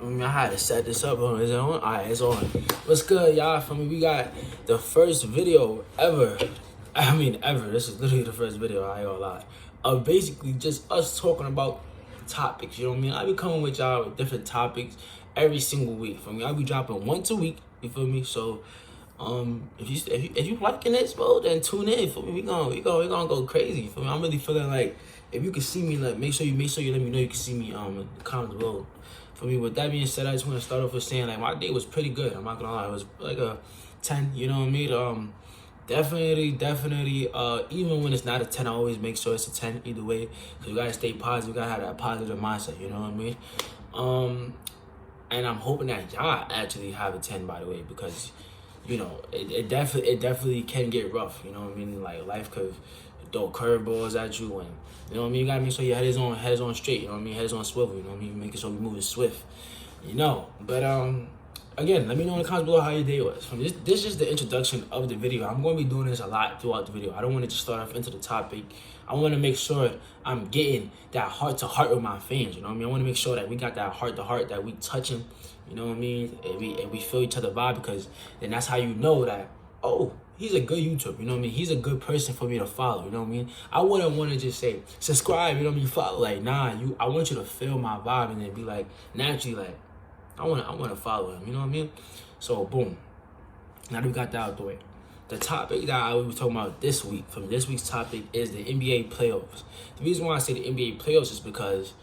I mean, I had to set this up. Is it on? All right, it's on. What's good, y'all? For me, we got the first video ever. I mean, ever. This is literally the first video, I ain't gonna lie. Of basically just us talking about topics, you know what I mean? I be coming with y'all with different topics every single week. For me, I'll be dropping once a week, you feel me? So, if you liking this, bro, then tune in. For me, we gonna go crazy. For me, I'm really feeling like if you can see me, like make sure you let me know you can see me in the comments below. For me, with that being said, I just want to start off with saying like my day was pretty good. I'm not gonna lie, it was like a 10. You know what I mean? Definitely. Even when it's not a 10, I always make sure it's a 10 either way. Cause you gotta stay positive. You gotta have that positive mindset. You know what I mean? And I'm hoping that y'all actually have a 10, by the way, because you know it definitely can get rough. You know what I mean? Like life could throw curveballs at you, and you know what I mean. You gotta make sure your head is on straight. You know what I mean? Head is on swivel. You know what I mean? Making sure we moving swift. You know, but again, let me know in the comments below how your day was. From this is the introduction of the video. I'm going to be doing this a lot throughout the video. I don't want to just start off into the topic. I want to make sure I'm getting that heart to heart with my fans. You know what I mean? I want to make sure that we got that heart to heart, that we touching. You know what I mean? And we feel each other vibe, because then that's how you know that, oh, he's a good YouTuber. You know what I mean? He's a good person for me to follow. You know what I mean? I wouldn't want to just say subscribe. You know what I mean? Follow. Like, nah. I want you to feel my vibe and then be like naturally like, I want to follow him. You know what I mean? So boom. Now that we got that out the way, the topic that I was talking about this week, from this week's topic, is the NBA playoffs. The reason why I say the NBA playoffs is because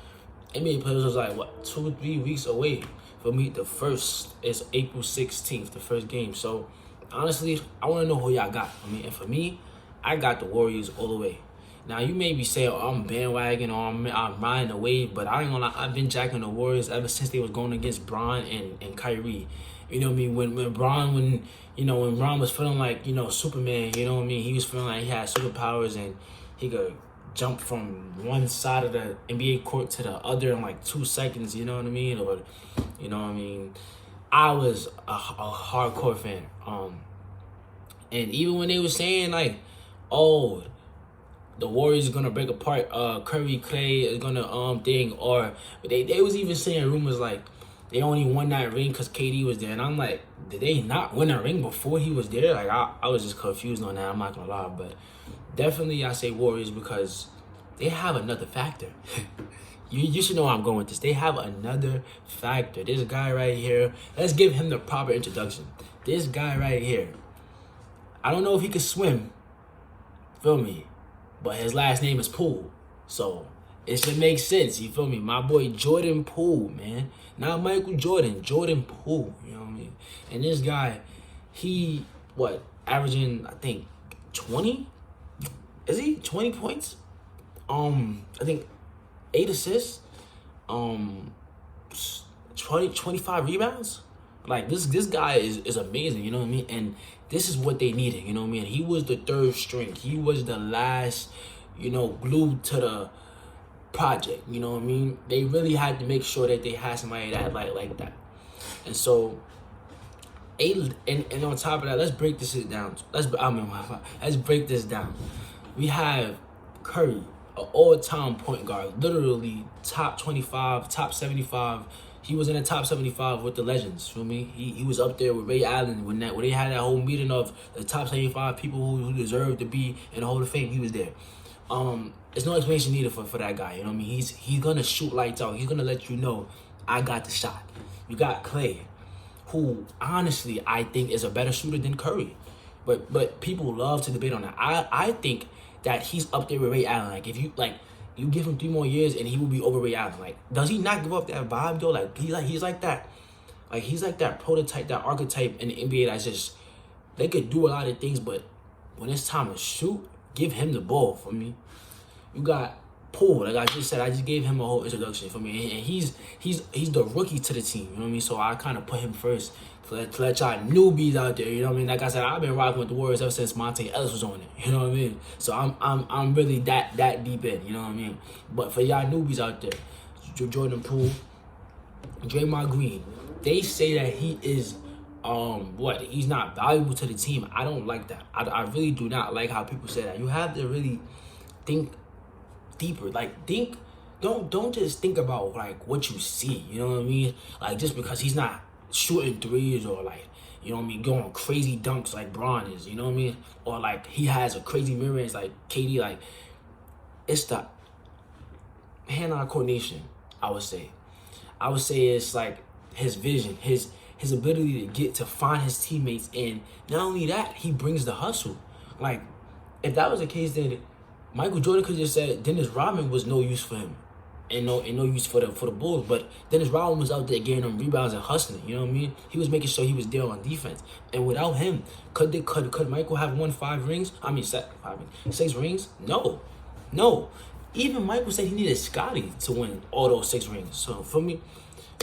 NBA playoffs was like what 2-3 weeks away. For me, the first is April 16th, the first game. So honestly, I want to know who y'all got. I mean, and for me, I got the Warriors all the way. Now, you may be saying, oh, I'm bandwagon or I'm riding the wave, but I ain't gonna lie, I've been jacking the Warriors ever since they was going against Bron and Kyrie. You know what I mean? When Bron was feeling like, Superman, you know what I mean? He was feeling like he had superpowers and he could jump from one side of the NBA court to the other in like 2 seconds, you know what I mean? Or, you know what I mean? I was a hardcore fan. And even when they were saying like, oh, the Warriors are gonna break apart. Curry, Clay is gonna thing, or they was even saying rumors like they only won that ring because KD was there, and I'm like, did they not win a ring before he was there? Like I was just confused on that. I'm not gonna lie, but definitely I say Warriors because they have another factor. You should know how I'm going with this. They have another factor. This guy right here. Let's give him the proper introduction. This guy right here. I don't know if he could swim. Feel me? But his last name is Poole. So it should make sense. You feel me? My boy Jordan Poole, man. Not Michael Jordan. Jordan Poole. You know what I mean? And this guy, he, averaging, I think, 20? Is he? 20 points? I think 8 assists. 25 rebounds. Like, this guy is amazing, you know what I mean? And this is what they needed, you know what I mean? He was the third string. He was the last, glued to the project, you know what I mean? They really had to make sure that they had somebody that like that. And so, and on top of that, let's break this down. Let's break this down. We have Curry, an all-time point guard, literally top 25, top 75. He was in the top 75 with the legends, feel me? He was up there with Ray Allen when they had that whole meeting of the top 75 people who deserve to be in the Hall of Fame. He was there. There's no explanation needed for that guy, you know what I mean? He's gonna shoot lights out. He's gonna let you know, I got the shot. You got Clay, who honestly I think is a better shooter than Curry. But people love to debate on that. I think that he's up there with Ray Allen. Like, if you give him 3 more years and he will be over Ray Allen. Like, does he not give up that vibe though? Like he's like that. Like, he's like that prototype, that archetype in the NBA that's just, they could do a lot of things, but when it's time to shoot, give him the ball for me. You got Poole, like I just said, I just gave him a whole introduction for me. And he's the rookie to the team, you know what I mean? So I kind of put him first to let y'all newbies out there, you know what I mean? Like I said, I've been rocking with the Warriors ever since Monte Ellis was on it, you know what I mean? So I'm really that deep in, you know what I mean? But for y'all newbies out there, Jordan Poole, Draymond Green, they say that he is he's not valuable to the team. I don't like that. I really do not like how people say that. You have to really think deeper. Like, think don't just think about like what you see, you know what I mean? Like just because he's not shooting threes or like, you know what I mean, going crazy dunks like Bron is, you know what I mean? Or like he has a crazy mid-range like KD, like it's the hand-eye coordination, I would say. I would say it's like his vision, his ability to find his teammates, and not only that, he brings the hustle. Like, if that was the case, then Michael Jordan could just said Dennis Rodman was no use for him, and no use for the Bulls. But Dennis Rodman was out there getting them rebounds and hustling. You know what I mean? He was making sure he was there on defense. And without him, could Michael have won 5 rings? I mean, 6 rings? No. Even Michael said he needed Scotty to win all those 6 rings. So for me,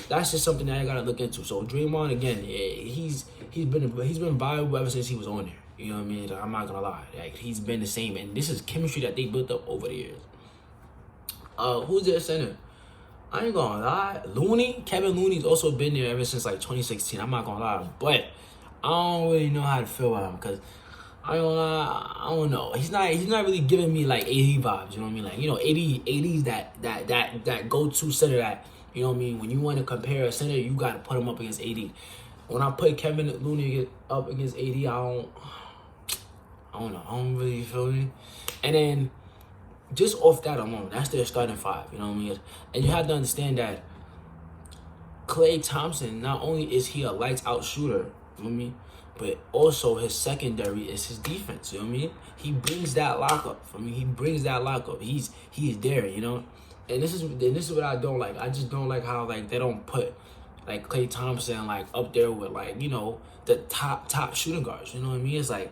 that's just something that I gotta look into. So Draymond, again, he's been viable ever since he was on there. You know what I mean? I'm not gonna lie. Like, he's been the same, and this is chemistry that they built up over the years. Who's their center? I ain't gonna lie. Kevin Looney's also been there ever since like 2016. I'm not gonna lie, but I don't really know how to feel about him because I ain't gonna lie, I don't know. He's not really giving me like AD vibes. You know what I mean? Like, you know, AD's that go-to center that, you know what I mean, when you want to compare a center, you gotta put him up against AD. When I put Kevin Looney up against AD, I don't know. I don't really feel me. And then just off that alone, that's their starting 5. You know what I mean? And you have to understand that Klay Thompson, not only is he a lights out shooter, you know what I mean, but also his secondary is his defense. You know what I mean? He brings that lockup. He brings that lockup. He's there. You know. And this is what I don't like. I just don't like how like they don't put like Klay Thompson like up there with like, you know, the top shooting guards. You know what I mean? It's like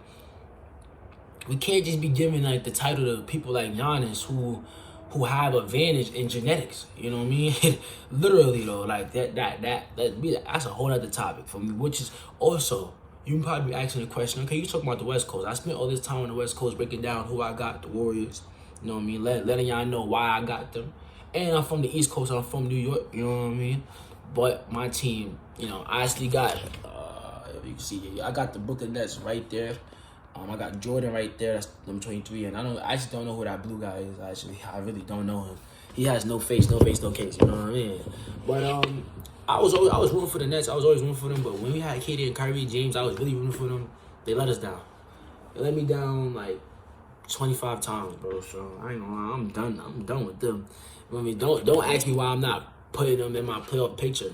we can't just be giving like the title to people like Giannis who have advantage in genetics. You know what I mean? Literally though, like that's a whole other topic for me. Which is also, you can probably be asking the question, okay, you talking about the West Coast. I spent all this time on the West Coast breaking down who I got, the Warriors. You know what I mean? Letting y'all know why I got them. And I'm from the East Coast. I'm from New York. You know what I mean? But my team, you know, I actually got, you can see, I got the Brooklyn Nets right there. I got Jordan right there. That's number 23. And I actually don't know who that blue guy is. Actually, I really don't know him. He has no face, no case. You know what I mean? But I was rooting for the Nets. I was always rooting for them. But when we had KD and Kyrie James, I was really rooting for them. They let us down. They let me down like 25 times, bro. So I ain't gonna lie, I'm done with them. You know what I mean? Don't ask me why I'm not putting them in my playoff picture.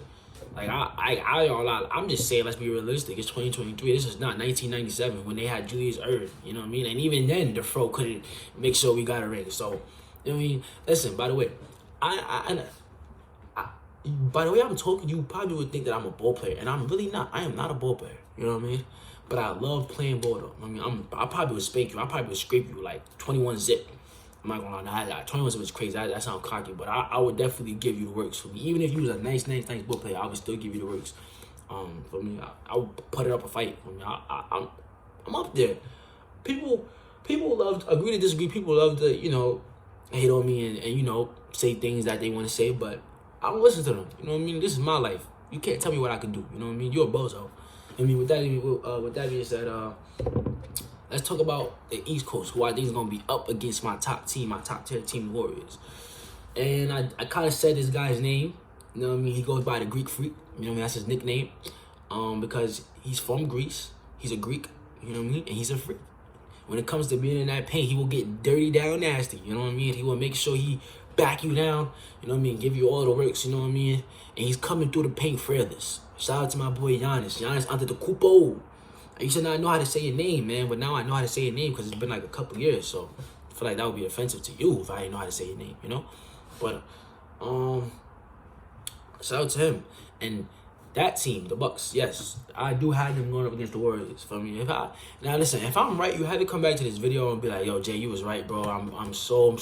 Like I'm just saying, let's be realistic. It's 2023. This is not 1997 when they had Julius Erving. You know what I mean? And even then, the Fro couldn't make sure we got a ring. So, you know what I mean? Listen, by the way, by the way I'm talking, you probably would think that I'm a ball player, and I'm really not. I am not a ball player. You know what I mean? But I love playing ball though. I mean, I probably would spank you. I probably would scrape you like 21 zip. I'm not gonna lie, 21 zip is crazy. That sounds cocky, but I would definitely give you the works for me. Even if you was a nice ball player, I would still give you the works. For me, I would put it up a fight. For me, I'm up there. People love to agree to disagree. People love to, you know, hate on me and you know, say things that they want to say, but I don't listen to them. You know what I mean? This is my life. You can't tell me what I can do. You know what I mean? You're a bozo. I mean, with that being said, let's talk about the East Coast, who I think is going to be up against my top tier team, Warriors. And I kind of said this guy's name. You know what I mean? He goes by the Greek Freak. You know what I mean? That's his nickname. Because he's from Greece. He's a Greek. You know what I mean? And he's a freak. When it comes to being in that paint, he will get dirty down nasty. You know what I mean? He will make sure he back you down. You know what I mean? Give you all the works. You know what I mean? And he's coming through the paint fearless. Shout out to my boy Giannis Antetokounmpo. I used to not know how to say your name, man, but now I know how to say your name because it's been like a couple years. So I feel like that would be offensive to you if I didn't know how to say your name, you know? But shout out to him. And that team, the Bucks, yes, I do have them going up against the Warriors. For me, now listen, if I'm right, you had to come back to this video and be like, "Yo, Jay, you was right, bro. I'm so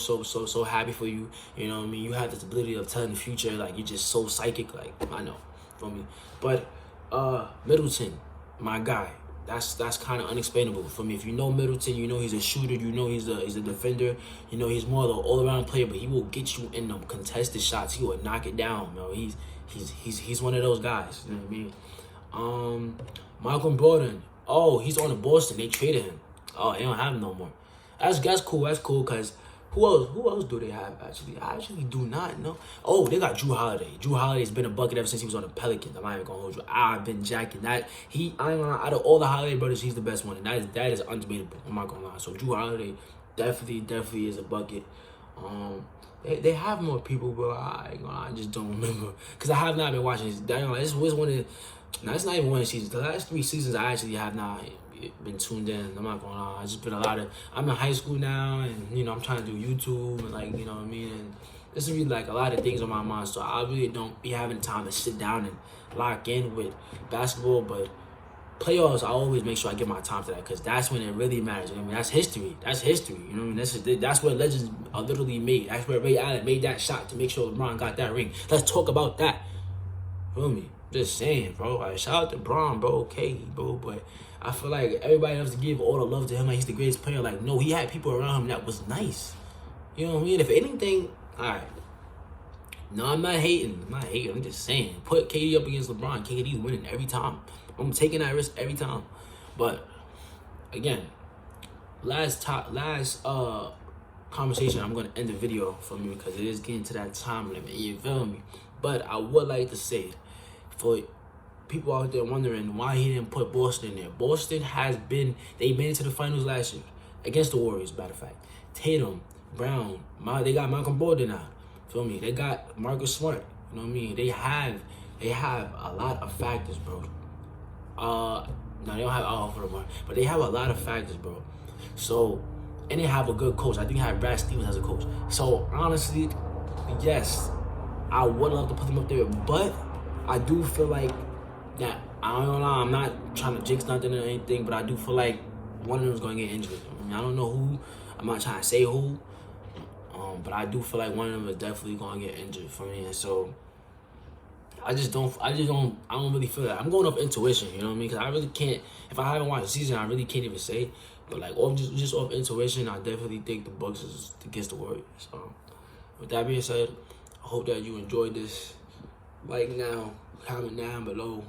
happy for you. You know what I mean? You have this ability of telling the future. Like, you're just so psychic. Like, I know, for me. But Middleton, my guy, that's kind of unexplainable for me. If you know Middleton, you know he's a shooter. You know he's a defender. You know he's more of an all-around player, but he will get you in them contested shots. He will knock it down, bro. He's one of those guys. You know what I mean? Malcolm Brogdon. Oh, he's on to Boston. They traded him. Oh, they don't have him no more. That's cool. That's cool because Who else? Who else do they have actually? I actually do not know. Oh, they got Drew Holiday. Drew Holiday's been a bucket ever since he was on the Pelicans. I'm not even gonna hold you. I've been jacking that. I ain't gonna lie, out of all the Holiday brothers, he's the best one, and that is undebatable. I'm not gonna lie. So Drew Holiday definitely is a bucket. They have more people, but I just don't remember because I have not been watching this. This was one of. Now it's not even one season. The last 3 seasons I actually have not been tuned in. I'm not gonna lie. It's just been a lot of. I'm in high school now, and I'm trying to do YouTube and what I mean. And this is really like a lot of things on my mind, so I really don't be having time to sit down and lock in with basketball. But playoffs, I always make sure I give my time to that because that's when it really matters. I mean, that's history. That's history. You know what I mean? That's where legends are literally made. That's where Ray Allen made that shot to make sure LeBron got that ring. Let's talk about that. Feel me? Just saying, bro. Like, shout out to Bron, bro. Okay, bro. But I feel like everybody else to give all the love to him. Like, he's the greatest player. Like, no, he had people around him that was nice. You know what I mean? If anything, all right. No, I'm not hating. I'm just saying. Put KD up against LeBron. KD's winning every time. I'm taking that risk every time. But again, last conversation, I'm gonna end the video for me because it is getting to that time limit. You feel me? But I would like to say, for people out there wondering why he didn't put Boston in there. Boston they made it to the finals last year against the Warriors, matter of fact. Tatum, Brown, they got Malcolm Brogdon now. Feel me? They got Marcus Smart. You know what I mean? They have a lot of factors, bro. No, they don't have Al Horford, but they have a lot of factors, bro. So, and they have a good coach. I think they have Brad Stevens as a coach. So, honestly, yes, I would love to put them up there, but I do feel like that, I don't know, I'm not trying to jinx nothing or anything, but I do feel like one of them is going to get injured. I mean, I don't know who. I'm not trying to say who, but I do feel like one of them is definitely going to get injured for me, and so I don't really feel that. I'm going off intuition, you know what I mean? Because I really can't, if I haven't watched the season, I really can't even say. But like, just off intuition, I definitely think the Bucks is against the Warriors. With that being said, I hope that you enjoyed this. Like now, comment down below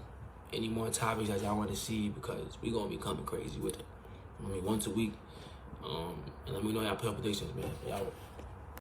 any more topics that y'all want to see because we're going to be coming crazy with it. I mean, once a week. And let me know y'all play predictions, man. Y'all